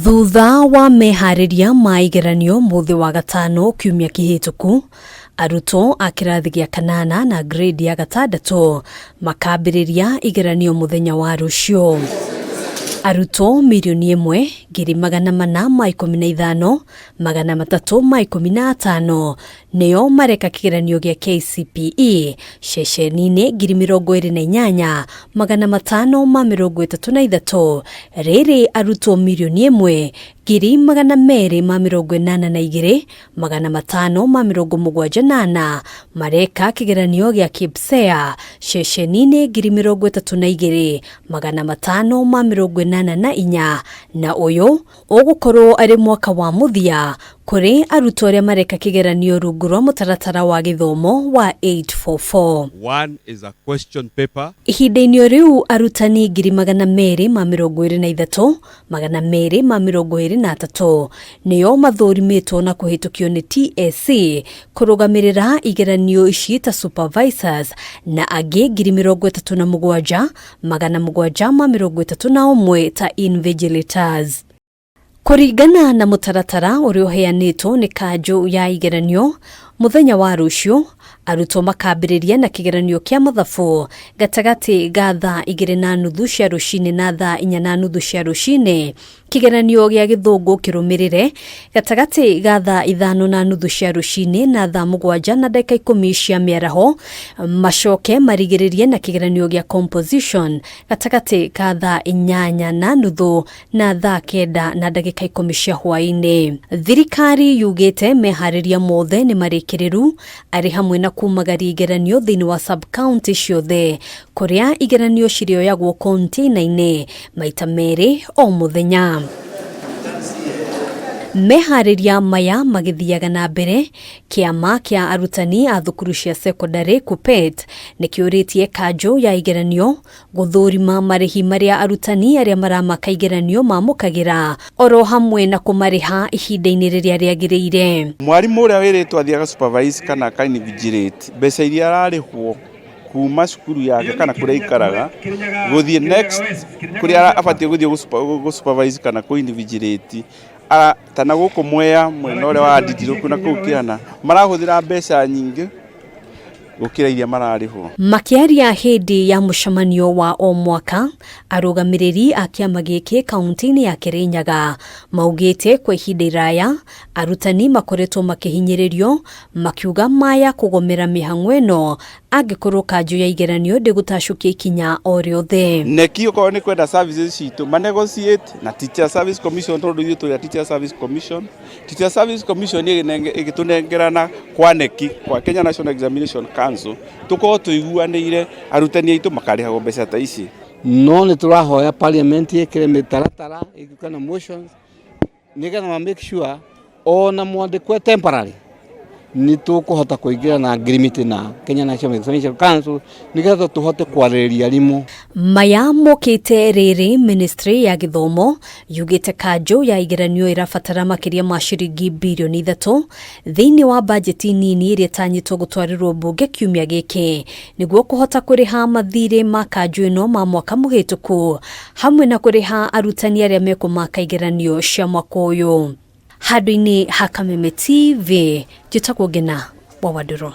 Thutha wa mehariria ma igeranio muthi wa gatano kiumia kihituku, arutwo a kirathi gĩa kanana na grade ya gatandatu makambĩrĩria igeranio muthenya wa rũciũ. Arutwo mirioni 1,415,315 nĩo mareka kĩgeranio gĩa KCPE ceceni-inĩ 28,533. Rĩrĩ arutwo mirioni 1,282,578 mareka kĩgeranio gĩa KPSEA ceceni-inĩ 32,584 na uyu ugukorwo ari mwaka wa muthia kuri arutwo aria mareka kigeranio rungu rwa mutaratara wa githomo wa 844. One is a question paper. Ihinda-inĩ riu arutani 223,223 nio mathorimitwo na kuhitukio ni TSC kurugamirira igeranio ici ta supervisors na angi 37,731 ta invigilators. Kuringana na mutaratara uria uheanitwo ni kanjo ya igeranio, muthenya wa rũciũ arutwo makambĩrĩria na kigeranio kia mathabu gatagati ga thaa 2:30 cia rũcinĩ na thaa 4:30 cia rũcinĩ. Kigeranio gĩa gĩthũngũ kĩrũmĩrĩre gatagati ga thaa 5:30 cia rũcinĩ na thaa 7:10 cia mĩaraho. Macoke marigĩrĩrie na kigeranio gĩa composition gatagati ka thaa 8:30 na thaa 9:10 cia hwaĩ-inĩ. Thirikari yugĩte meharĩria mothe nĩ marĩkĩrĩru arĩ hamwe na kumagaria igeranio thĩinĩ wa sub-county ciothe kũrĩa igeranio cirioyagwo konteina-inĩ maita merĩ o mũthenya. Mehariria maya magithiaga na mbere, kiama kia arutani a thukuru cia secondary KPSEA nikiuritie kanjo ya igeranio guthurima marihi maria arutani aria maramaka igeranio mamukagira oro hamwe na kumariha ihinda-inĩ rĩrĩa rĩagĩrĩire. Mwarimu uria wiritwo athiaga supervise kana ka invigilate mbeca iria ararĩhwo kuma cukuru yake kana kuria ikaraga guthie next kuria abatie guthie gu supervise kana ku invigilate tana guku mwea mwena uria wa didiruku na kuu kiana marahuthira mbeca nyingi gukira iria mararĩhwo. Makiria hindi ya mũcemanio wa o mwaka, arugamiriri a kiama gĩkĩ kaunti-inĩ ya Kirinyaga maugĩte kwa ihinda iraya arutani makoretwo makihinyĩrĩrio makiuga maya kugomera mĩhang'o ĩno angĩkorwo kanjo ya igeranio ndĩgũtacũkia ikinya o rĩothe. Neki okorwo nĩ kwenda services citũ manegotiate na Teacher Service Commission tondũ ithuĩ tũrĩ Teacher Service Commission. Teacher Service Commission ĩgĩtũnengerana kwa neki kwa Kenya National Examination Council tukorwo tuiguanĩire arutani aitũ makarĩhagwo mbeca ta ici. No nĩ tũrahoya parliament ĩkĩre mĩtaratara ĩgĩkana motions nĩgetha ma make sure ona mwandĩkwo temporary ni tukuhota kuingira na agreement na Kenya National Examination Council nigetha tuhote kwarĩrĩria arimũ. Maya mokite rĩrĩ ministry ya gĩthomo yugĩte kanjo ya igeranio irabatara makiria ma ciringi bilioni 3 thĩinĩ wa bajeti nini ĩrĩa ĩtanyĩtwo gũtwarĩrwo mbunge kiumia gĩkĩ nĩguo kuhota kũrĩha mathirĩ ma kanjo ĩno ma mwaka mũhĩtũku hamwe na kũrĩha arutani arĩa mekũmaka igeranio cia mwaka ũyũ. Handũ-inĩ ha Kameme TV, njĩtagwo Ngina wa Waduro.